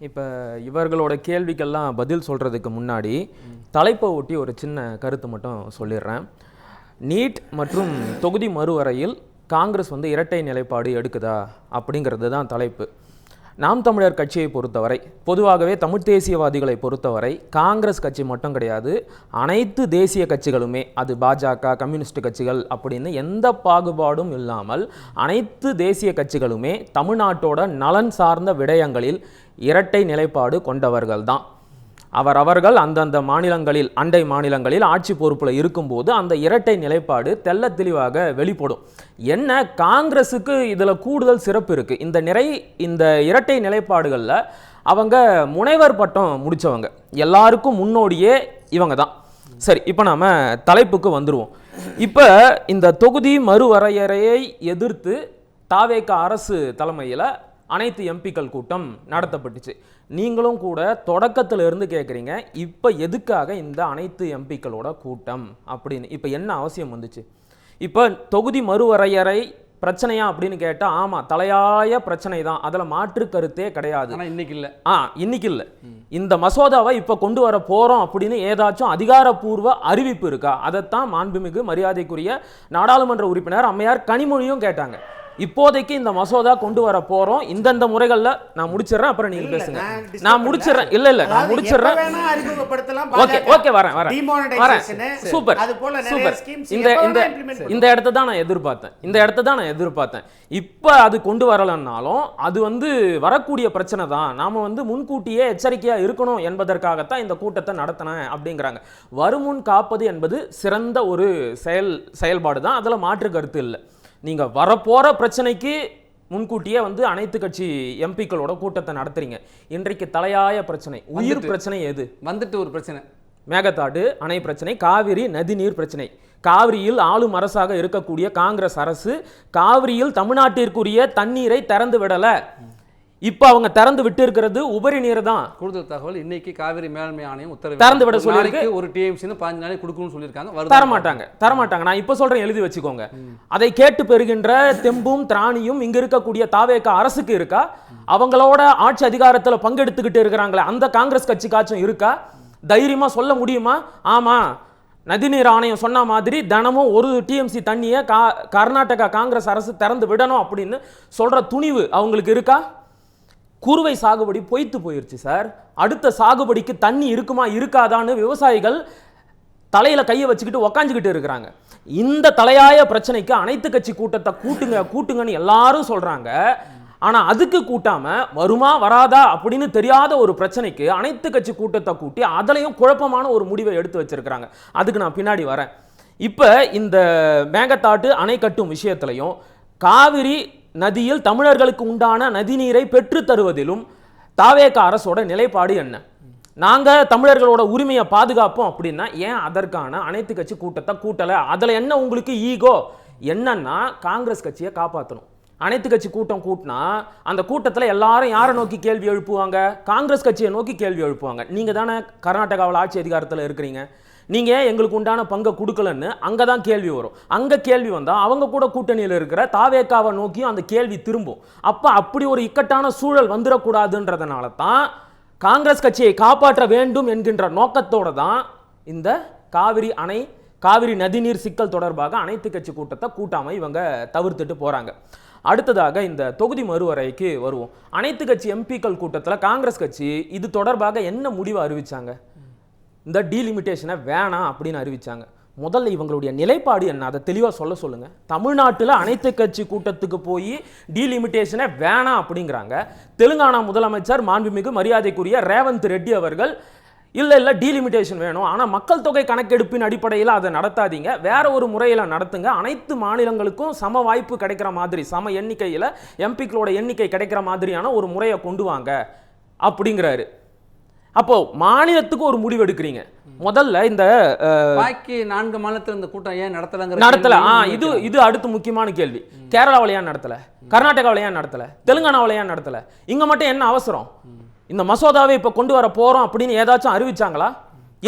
இப்போ இவர்களோட கேள்விக்கெல்லாம் பதில் சொல்கிறதுக்கு முன்னாடி தலைப்பை ஒட்டி ஒரு சின்ன கருத்து மட்டும் சொல்லிடுறேன். நீட் மற்றும் தொகுதி மறுவரையில் காங்கிரஸ் இரட்டை நிலைப்பாடு எடுக்குதா அப்படிங்கிறது தான் தலைப்பு. நாம் தமிழர் கட்சியை பொறுத்தவரை, பொதுவாகவே தமிழ் தேசியவாதிகளை பொறுத்தவரை காங்கிரஸ் கட்சி மட்டும் கிடையாது, அனைத்து தேசிய கட்சிகளுமே, அது பாஜக, கம்யூனிஸ்ட் கட்சிகள் அப்படின்னு எந்த பாகுபாடும் இல்லாமல் அனைத்து தேசிய கட்சிகளுமே தமிழ்நாட்டோட நலன் சார்ந்த விடயங்களில் இரட்டை நிலைப்பாடு கொண்டவர்கள் தான். அவர்கள் அந்தந்த மாநிலங்களில், அண்டை மாநிலங்களில் ஆட்சி பொறுப்பில் இருக்கும்போது அந்த இரட்டை நிலைப்பாடு தெள்ள தெளிவாக வெளிப்படும். என்ன காங்கிரஸுக்கு இதில் கூடுதல் சிறப்பு இருக்குது. இந்த இரட்டை நிலைப்பாடுகளில் அவங்க முனைவர் பட்டம் முடித்தவங்க, எல்லாருக்கும் முன்னோடியே இவங்க தான். சரி, இப்போ நாம் தலைப்புக்கு வந்துடுவோம். இப்போ இந்த தொகுதி மறுவரையறையை எதிர்த்து தாவேக அரசு தலைமையில் அனைத்து எம்பிக்கள் கூட்டம் நடத்தப்பட்டுச்சு. நீங்களும் கூட தொடக்கத்தில் இருந்து கேட்குறீங்க, இப்போ எதுக்காக இந்த அனைத்து எம்பிக்களோட கூட்டம் அப்படின்னு. இப்போ என்ன அவசியம் வந்துச்சு? இப்போ தொகுதி மறுவரையறை பிரச்சனையா அப்படின்னு கேட்டால் ஆமாம், தலையாய பிரச்சனை தான், அதில் மாற்று கருத்தே கிடையாது. இன்னைக்கு இல்லை. இந்த மசோதாவை இப்போ கொண்டு வர போகிறோம் அப்படின்னு ஏதாச்சும் அதிகாரப்பூர்வ அறிவிப்பு இருக்கா? அதைத்தான் மாண்புமிகு மரியாதைக்குரிய நாடாளுமன்ற உறுப்பினர் அம்மையார் கனிமொழியும் கேட்டாங்க. இப்போதைக்கு இந்த மசோதா கொண்டு வர போறோம், இந்தந்த முறைகள்ல நான் முடிச்சிடுறேன், அப்புறம் நீங்க பேசுங்க. நான் முடிச்சிடுறேன். இல்ல நான் முடிச்சிடுறேன். ஓகே வரேன். சூப்பர். இந்த இடத்தை தான் நான் எதிர்பார்த்தேன். இப்ப அது கொண்டு வரலன்னாலும் அது வரக்கூடிய பிரச்சனை தான். நாம முன்கூட்டியே எச்சரிக்கையா இருக்கணும் என்பதற்காகத்தான் இந்த கூட்டத்தை நடத்தினேன் அப்படிங்கிறாங்க. வருமுன் காப்பது என்பது சிறந்த ஒரு செயல்பாடு தான், அதுல மாற்று கருத்து இல்லை. நீங்கள் வரப்போகிற பிரச்சனைக்கு முன்கூட்டியே அனைத்து கட்சி எம்பிக்களோட கூட்டத்தை நடத்துறீங்க. இன்றைக்கு தலையாய பிரச்சனை, உயிர் பிரச்சனை எது? ஒரு பிரச்சனை மேகதாடு அணை பிரச்சனை, காவிரி நதிநீர் பிரச்சனை. காவிரியில் ஆளும் அரசாக இருக்கக்கூடிய காங்கிரஸ் அரசு காவிரியில் தமிழ்நாட்டிற்குரிய தண்ணீரை திறந்து விடல. இப்ப அவங்க திறந்து விட்டு இருக்கிறது உபரி நீர் தான். கூடுதல் தகவல், இன்னைக்கு காவிரி மேலாண்மை ஆணையம் உத்தரவு திறந்து விட சொல்லியிருக்கு. ஒரு டிஎம்சி 15 நாளைக்கு கொடுக்கணும்னு சொல்லியிருக்காங்க. தரமாட்டாங்க. நான் இப்ப சொல்றேன், எழுதி வச்சுக்கோங்க. அதை கேட்டு பெறுகின்ற தெம்பும் திராணியும் இங்க இருக்கக்கூடிய தாவேக அரசுக்கு இருக்கா? அவங்களோட ஆட்சி அதிகாரத்துல பங்கெடுத்துக்கிட்டு இருக்கிறாங்களே அந்த காங்கிரஸ் கட்சிக்காச்சும் இருக்கா? தைரியமா சொல்ல முடியுமா? ஆமா, நதிநீர் ஆணையம் சொன்ன மாதிரி தினமும் ஒரு டிஎம்சி தண்ணியை கர்நாடகா காங்கிரஸ் அரசு திறந்து விடணும் அப்படின்னு சொல்ற துணிவு அவங்களுக்கு இருக்கா? குறுவை சாகுபடி பொய்த்து போயிருச்சு சார். அடுத்த சாகுபடிக்கு தண்ணி இருக்குமா இருக்காதான்னு விவசாயிகள் தலையில கையை வச்சுக்கிட்டு உக்காஞ்சுக்கிட்டு இருக்கிறாங்க. இந்த தலையாய பிரச்சனைக்கு அனைத்து கட்சி கூட்டத்தை கூட்டுங்கன்னு எல்லாரும் சொல்றாங்க. ஆனா அதுக்கு கூட்டாம வருமா வராதா அப்படின்னு தெரியாத ஒரு பிரச்சனைக்கு அனைத்து கட்சி கூட்டத்தை கூட்டி அதுலயும் குழப்பமான ஒரு முடிவை எடுத்து வச்சிருக்கிறாங்க. அதுக்கு நான் பின்னாடி வரேன். இப்ப இந்த மேகதாட்டு அணை கட்டும் விஷயத்திலையும் காவிரி நதியில் தமிழர்களுக்கு உண்டான நதிநீரை பெற்று தருவதிலும் தாவேக அரசோட நிலைப்பாடு என்ன? நாங்க தமிழர்களோட உரிமையை பாதுகாப்போம் அப்படின்னா ஏன் அதற்கான அனைத்து கட்சி கூட்டத்தை கூட்டல? அதுல என்ன உங்களுக்கு ஈகோ? என்னன்னா காங்கிரஸ் கட்சியை காப்பாற்றணும். அனைத்து கட்சி கூட்டம் கூட்டினா அந்த கூட்டத்தில் எல்லாரும் யாரை நோக்கி கேள்வி எழுப்புவாங்க? காங்கிரஸ் கட்சியை நோக்கி கேள்வி எழுப்புவாங்க. நீங்க தானே கர்நாடகாவில் ஆட்சி அதிகாரத்தில் இருக்கிறீங்க, நீங்க எங்களுக்கு உண்டான பங்கை கொடுக்கலன்னு அங்கதான் கேள்வி வரும். அங்க கேள்வி வந்தா அவங்க கூட கூட்டணியில் இருக்கிற தாவேகாவை நோக்கியும் அந்த கேள்வி திரும்பும். அப்படி ஒரு இக்கட்டான சூழல் வந்துடக்கூடாதுன்றதுனால தான் காங்கிரஸ் கட்சியை காப்பாற்ற வேண்டும் என்கின்ற நோக்கத்தோட தான் இந்த காவிரி நதிநீர் சிக்கல் தொடர்பாக அனைத்து கட்சி கூட்டத்தை கூட்டாம இவங்க தவிர்த்துட்டு போறாங்க. அடுத்ததாக இந்த தொகுதி மறுவரைக்கு வருவோம். அனைத்து கட்சி எம்பிக்கள் கூட்டத்தில் காங்கிரஸ் கட்சி இது தொடர்பாக என்ன முடிவு அறிவிச்சாங்க? இந்த டீலிமிட்டேஷனை வேணாம் அப்படின்னு அறிவிச்சாங்க. முதல்ல இவங்களுடைய நிலைப்பாடு என்ன, அதை தெளிவாக சொல்லுங்க. தமிழ்நாட்டில் அனைத்து கட்சி கூட்டத்துக்கு போய் டீலிமிட்டேஷனை வேணாம் அப்படிங்கிறாங்க. தெலுங்கானா முதலமைச்சர் மாண்புமிகு மரியாதைக்குரிய ரேவந்த் ரெட்டி அவர்கள் இல்லை டீலிமிட்டேஷன் வேணும், ஆனால் மக்கள் தொகை கணக்கெடுப்பின் அடிப்படையில் அதை நடத்தாதீங்க, வேற ஒரு முறையில் நடத்துங்க, அனைத்து மாநிலங்களுக்கும் சம வாய்ப்பு கிடைக்கிற மாதிரி, சம எண்ணிக்கையில் எம்பிக்களோட எண்ணிக்கை கிடைக்கிற மாதிரியான ஒரு முறையை கொண்டு வாங்க அப்படிங்கிறாரு. அப்போ மாநிலத்துக்கு ஒரு முடிவு எடுக்கிறீங்க. முதல்ல இந்த பாக்கி 4 மாநிலத்தில் இந்த கூட்டம் ஏன் நடத்தல? இது அடுத்து முக்கியமான கேள்வி. கேரளாவில் ஏன் நடத்தல? கர்நாடகாவில் ஏன் நடத்தல? தெலுங்கானாவில் ஏன் நடத்தல? இங்க மட்டும் என்ன அவசரம்? இந்த மசோதாவை இப்ப கொண்டு வர போறோம் அப்படின்னு ஏதாச்சும் அறிவிச்சாங்களா?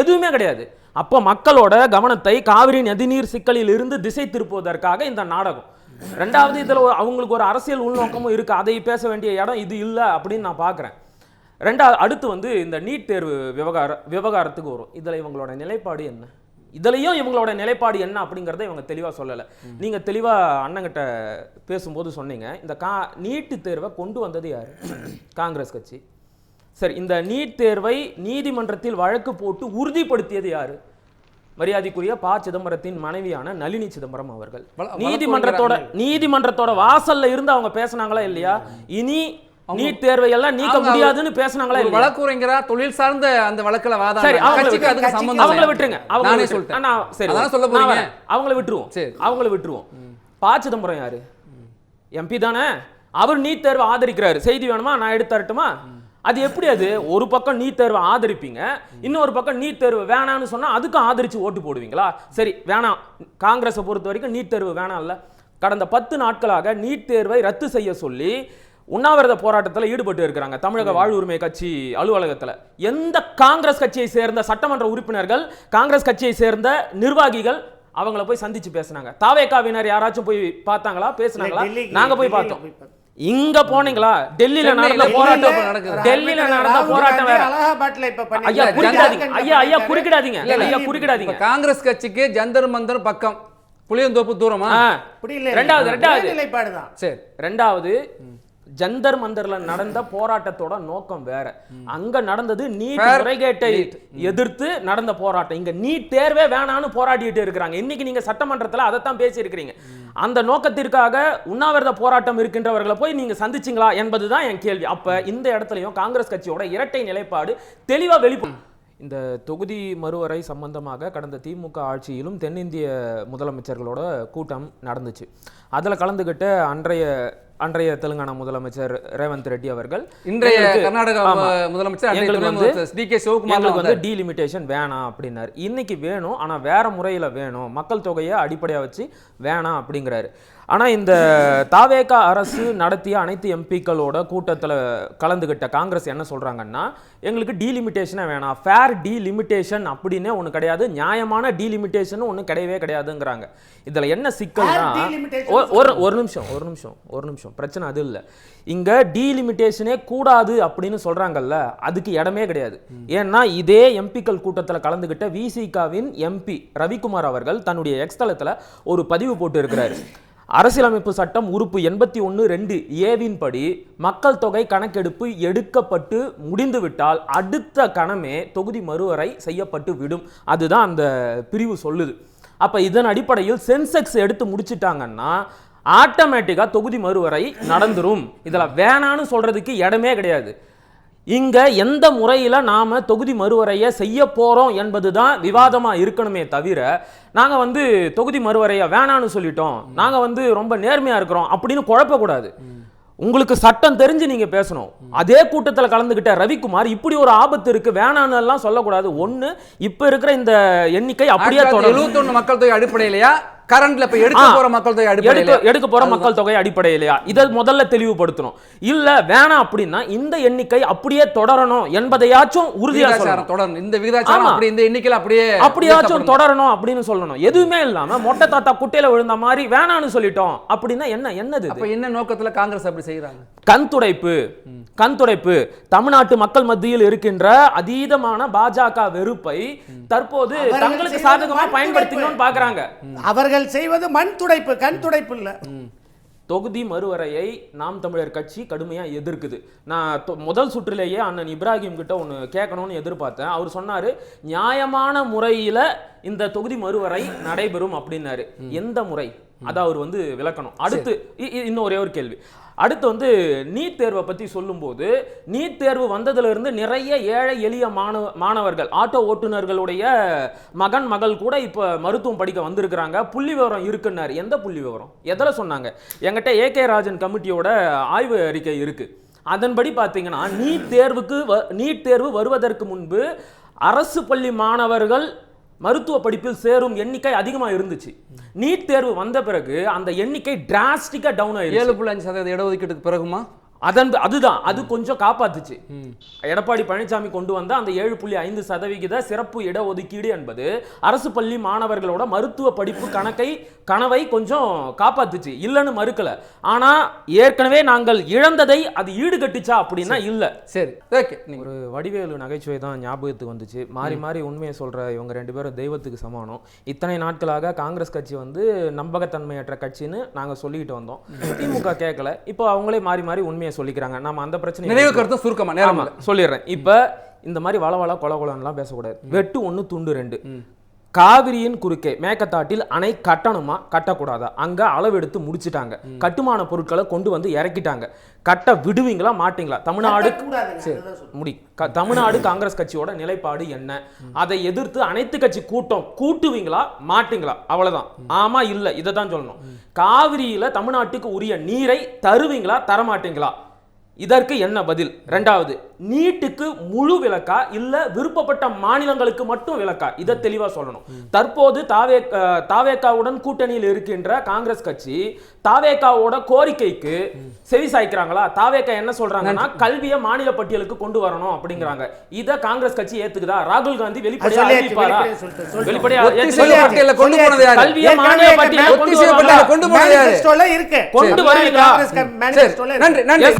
எதுவுமே கிடையாது. அப்ப மக்களோட கவனத்தை காவிரி நதிநீர் சிக்கலில் இருந்து திசை திருப்புவதற்காக இந்த நாடகம். ரெண்டாவது, இதுல அவங்களுக்கு ஒரு அரசியல் உள்நோக்கமும் இருக்கு. அதை பேச வேண்டிய இடம் இது இல்லை அப்படின்னு நான் பார்க்குறேன். அடுத்து வந்து இந்த நீட் தேர்வு விவகாரத்துக்கு வரும். இதுல இவங்களோட நிலைப்பாடு என்ன, இதுலயும் இவங்களோட நிலைப்பாடு என்ன அப்படிங்கறத இவங்க தெளிவா சொல்லல. நீங்க தெளிவா அண்ணங்கிட்ட பேசும்போது சொன்னீங்க, இந்த நீட் தேர்வை கொண்டு வந்தது யாரு? காங்கிரஸ் கட்சி. சரி, இந்த நீட் தேர்வை நீதிமன்றத்தில் வழக்கு போட்டு உறுதிப்படுத்தியது யாரு? மரியாதைக்குரிய ப. சிதம்பரத்தின் மனைவியான நளினி சிதம்பரம் அவர்கள். நீதிமன்றத்தோட வாசல்ல இருந்து அவங்க பேசினாங்களா இல்லையா? இனி நீட் தேர்வை எல்லாம் நீக்க முடியாதுன்னு பேசினாங்களா இல்லையா? வழக்குரைஞரா தொழில் சார்ந்த அந்த வழக்குல வாதம். சரி, அவங்கள விட்டுருங்க. நானே சொல்லிட்டேன். அதான் சொல்ல போறீங்க. அவங்கள விட்டுருவோம். அவங்கள விட்டுருவோம். ப. சிதம்பரம் யாரு? எம்பி தானே. அவர் நீட் தேர்வை ஆதரிக்கிறாரு. செய்தி வேணுமா, நான் எடுத்து தரட்டுமா? அது எப்படி? அது ஒரு பக்கம் நீட் தேர்வை ஆதரிப்பீங்க, இன்னொரு பக்கம் நீட் தேர்வு வேணான்னு சொன்னா அதுக்கும் ஆதரிச்சு ஓட்டு போடுவீங்களா? சரி, வேணாம். காங்கிரஸை பொறுத்த வரைக்கும் நீட் தேர்வு வேணாம் இல்ல. கடந்த 10 நாட்களாக நீட் தேர்வை ரத்து செய்ய சொல்லி உண்ணாவிரத போராட்டத்தில் ஈடுபட்டு இருக்கிறாங்க தமிழக வாழ்வுரிமை கட்சி அலுவலகத்தில். எந்த காங்கிரஸ் கட்சியை சேர்ந்த சட்டமன்ற உறுப்பினர்கள், காங்கிரஸ் கட்சியை சேர்ந்த நிர்வாகிகள் அவங்கள போய் சந்திச்சு பேசினாங்க? தாவேகாவினர் யாராச்சும் போய் பார்த்தாங்களா, பேசினாங்களா? நாங்க போய் பார்த்தோம். இங்க போனீங்களா? டெல்லியில நடந்த போராட்டம், டெல்லியில நடந்த போராட்டம் வேற. அலகாபாத்ல இப்ப பண்ணி ஐயா குறுக்கிடாதீங்க, ஐயா குறுக்கிடாதீங்க, ஐயா குறுக்கிடாதீங்க. காங்கிரஸ் கட்சிக்கு ஜந்தர் மந்தர் பக்கம், புளியந்தோப்பு தூரமா? அப்படி இல்ல. ரெண்டாவது நிலைப்பாடுதான். சரி, ரெண்டாவது ஜந்தர் மந்தர்ல நடந்த போராட்டத்தோட நோக்கம் வேற. அங்க நடந்தது நீட் முறைகேட்டை எதிர்த்து நடந்த போராட்டம். இங்க நீட் தேர்வே வேணான்னு போராடிட்டு இருக்கிறாங்க. இன்னைக்கு நீங்க சட்டமன்றத்துல அதைத்தான் பேசி இருக்கிறீங்க. அந்த நோக்கத்திற்காக உண்ணாவிரத போராட்டம் இருக்கின்றவர்களை போய் நீங்க சந்திச்சீங்களா என்பதுதான் என் கேள்வி. அப்ப இந்த இடத்துலயும் காங்கிரஸ் கட்சியோட இரட்டை நிலைப்பாடு தெளிவா வெளிப்படும். இந்த தொகுதி மறுவரை சம்பந்தமாக கடந்த திமுக ஆட்சியிலும் தென்னிந்திய முதலமைச்சர்களோட கூட்டம் நடந்துச்சு. அதில் கலந்துகிட்ட அன்றைய தெலுங்கானா முதலமைச்சர் ரேவந்த் ரெட்டி அவர்கள், இன்றைய கர்நாடகா முதலமைச்சர் எங்களுக்கு வந்து டீலிமிட்டேஷன் வேணாம் அப்படின்னாரு. இன்னைக்கு வேணும், ஆனா வேற முறையில வேணும், மக்கள் தொகையை அடிப்படையா வச்சு வேணாம் அப்படிங்கிறாரு. ஆனா இந்த தாவேகா அரசு நடத்திய அனைத்து எம்பிக்களோட கூட்டத்தில் கலந்துகிட்ட காங்கிரஸ் என்ன சொல்றாங்கன்னா, எங்களுக்கு டீலிமிட்டேஷனே வேணாம், ஃபேர் டீலிமிட்டேஷன் அப்படின்னே ஒன்று கிடையாது, நியாயமான டீலிமிட்டேஷன் ஒன்று கிடையவே கிடையாதுங்கிறாங்க. இதுல என்ன சிக்கல்னா, ஒரு நிமிஷம் பிரச்சனை அது இல்லை. இங்க டீலிமிட்டேஷனே கூடாது அப்படின்னு சொல்றாங்கல்ல, அதுக்கு இடமே கிடையாது. ஏன்னா இதே எம்பிக்கள் கூட்டத்தில் கலந்துகிட்ட விசிகாவின் எம்பி ரவிக்குமார் அவர்கள் தன்னுடைய எக்ஸ் தளத்துல ஒரு பதிவு போட்டு இருக்கிறாரு. அரசியலமைப்பு சட்டம் உறுப்பு 81(2) ஏவின் படி மக்கள் தொகை கணக்கெடுப்பு எடுக்கப்பட்டு முடிந்துவிட்டால் அடுத்த கணமே தொகுதி மறுவரை செய்யப்பட்டு விடும். அதுதான் அந்த பிரிவு சொல்லுது. அப்ப இதன் அடிப்படையில் சென்செக்ஸ் எடுத்து முடிச்சிட்டாங்கன்னா ஆட்டோமேட்டிக்கா தொகுதி மறுவரை நடந்துரும். இதுல வேணான்னு சொல்றதுக்கு இடமே கிடையாது. இங்க எந்த முறையில நாம தொகுதி மறுவரையை செய்ய போறோம் என்பதுதான் விவாதமா இருக்கணுமே தவிர, நாங்க வந்து தொகுதி மறுவரையை வேணான்னு சொல்லிட்டோம், நாங்க ரொம்ப நேர்மையா இருக்கிறோம் அப்படின்னு குழப்பக்கூடாது. உங்களுக்கு சட்டம் தெரிஞ்சு நீங்க பேசணும். அதே கூட்டத்தில் கலந்துகிட்ட ரவிக்குமார் இப்படி ஒரு ஆபத்து இருக்கு வேணான்னு எல்லாம் சொல்லக்கூடாது. ஒண்ணு, இப்ப இருக்கிற இந்த எண்ணிக்கை அப்படியே 71 மக்கள் தொகை அடிப்படையிலையா, கரண்ட்ல இப்ப எடுக்க போற மக்கள் தொகை அடிப்படையிலையா, எடுக்க போற மக்கள் தொகை அடிப்படையிலையா, இதை முதல்ல தெளிவுபடுத்தணும். இல்ல வேணாம் அப்படின்னா இந்த எண்ணிக்கை அப்படியே தொடரணும் என்பதையாச்சும் உறுதியா தொடரணும். இந்த விகிதாச்சாரம் அப்படி இந்த எண்ணிக்கையில அப்படியாச்சும் தொடரணும் அப்படின்னு சொல்லணும். எதுவுமே இல்லாம மொட்டை தாத்தா குட்டையில விழுந்த மாதிரி வேணான்னு சொல்லிட்டோம் அப்படின்னா என்னது? அப்ப என்ன நோக்கத்துல காங்கிரஸ் அப்படி செய்யறாங்க? கண்துடைப்பு. தமிழ்நாட்டு மக்கள் மத்தியில் இருக்கின்ற அதீதமான பாஜக வெறுப்பை தற்போது தங்களுக்கு சாதகமா பயன்படுத்திக்கணும்னு பாக்குறாங்க. அவர்கள் செய்வது மண் துடைப்பு, கண் துடைப்பு இல்ல. தொகுதி மறுவரையை நாம் தமிழர் கட்சி கடுமையா எதிர்க்குது. நான் முதல் சுற்றிலேயே அண்ணன் இப்ராஹிம் கிட்ட ஒன்று கேட்கணும்னு எதிர்பார்த்தேன். அவர் சொன்னாரு நியாயமான முறையில இந்த தொகுதி மறுவரை நடைபெறும் அப்படின்னாரு. எந்த முறை அதை அவர் விளக்கணும். அடுத்து இன்னும் ஒரே ஒரு கேள்வி. அடுத்து நீட் தேர்வை பத்தி சொல்லும்போது, நீட் தேர்வு வந்ததுல இருந்து நிறைய ஏழை எளிய மாணவர்கள், ஆட்டோ ஓட்டுநர்களுடைய மகள் கூட இப்ப மருத்துவம் படிக்க வந்திருக்கிறாங்க. புள்ளி விவரம் இருக்குன்னாரு. எந்த புள்ளி விவரம்? எதில் சொன்னாங்க? என்கிட்ட ஏகே ராஜன் கமிட்டியோட ஆய்வு அறிக்கை இருக்கு. அதன்படி பார்த்தீங்கன்னா நீட் தேர்வு வருவதற்கு முன்பு அரசு பள்ளி மாணவர்கள் மருத்துவ படிப்பில் சேரும் எண்ணிக்கை அதிகமா இருந்துச்சு. நீட் தேர்வு வந்த பிறகு அந்த எண்ணிக்கை டிராஸ்டிக்கா டவுன் ஆயிடுச்சு. 7.5% இடஒதுக்கீட்டுக்கு பிறகுமா? அதுதான் அது கொஞ்சம் காப்பாத்துச்சு. எடப்பாடி பழனிசாமி கொண்டு வந்த அந்த 7.5% சிறப்பு இடஒதுக்கீடு என்பது அரசு பள்ளி மாணவர்களோட மருத்துவ படிப்பு கனவை கொஞ்சம் காப்பாத்துச்சு, இல்லன்னு மறுக்கல. ஆனா ஏற்கனவே நாங்கள் இழந்ததை அது ஈடுகட்டுச்சா அப்படின்னா இல்ல. சரி, ஓகே. ஒரு வடிவேலு நகைச்சுவை தான் ஞாபகத்துக்கு வந்துச்சு. மாறி மாறி உண்மையை சொல்ற இவங்க 2 பேரும் தெய்வத்துக்கு சமானம். இத்தனை நாட்களாக காங்கிரஸ் கட்சி வந்து நம்பகத்தன்மையற்ற கட்சின்னு நாங்க சொல்லிட்டு வந்தோம். திமுக கேட்கல. இப்போ அவங்களே மாறி மாறி உண்மையை சொல்லிக்கிறாங்க. நாம அந்த பிரச்சனை நினைவு கருத்து சுருக்கமா நேரம் சொல்லிடுறேன். இப்ப இந்த மாதிரி வளவள கொலகொலன்லாம் பேசக்கூடாது. வெட்டு 1 துண்டு 2. காவிரியின் குறுக்கே மேக்கத்தாட்டில் அணை கட்டணுமா கட்டக்கூடாதா? அங்க அளவெடுத்து முடிச்சிட்டாங்க. கட்டுமான பொருட்களை கொண்டு வந்து இறக்கிட்டாங்க. கட்ட விடுவீங்களா மாட்டீங்களா? தமிழ்நாடு காங்கிரஸ் கட்சியோட நிலைப்பாடு என்ன? அதை எதிர்த்து அனைத்து கட்சி கூட்டம் கூட்டுவீங்களா மாட்டீங்களா? அவ்வளவுதான். ஆமா இல்ல இதை தான் சொல்லணும். காவிரியில தமிழ்நாட்டுக்கு உரிய நீரை தருவீங்களா தரமாட்டீங்களா? இதற்கு என்ன பதில்? 2வது, நீட்டுக்கு முழு விலக்கா இல்ல விருப்பப்பட்ட மாநிலங்களுக்கு மட்டும் விலக்கா? இதை தெளிவா சொல்லணும். தற்போது தாவேகாவுடன் கூட்டணியில் இருக்கின்ற காங்கிரஸ் கட்சி தாவேகாவோட கோரிக்கைக்கு செவி சாய்க்கிறாங்களா? தாவேகா என்ன சொல்றாங்கன்னா கல்வியை மாநில பட்டியலுக்கு கொண்டு வரணும் அப்படிங்கிறாங்க. இத காங்கிரஸ் கட்சி ஏத்துக்குதா? ராகுல் காந்தி வெளிப்படையா அறிவிப்பாரா? கல்வியை மாநில பட்டியலுக்கு கொண்டு வருவீங்களா? நன்றி.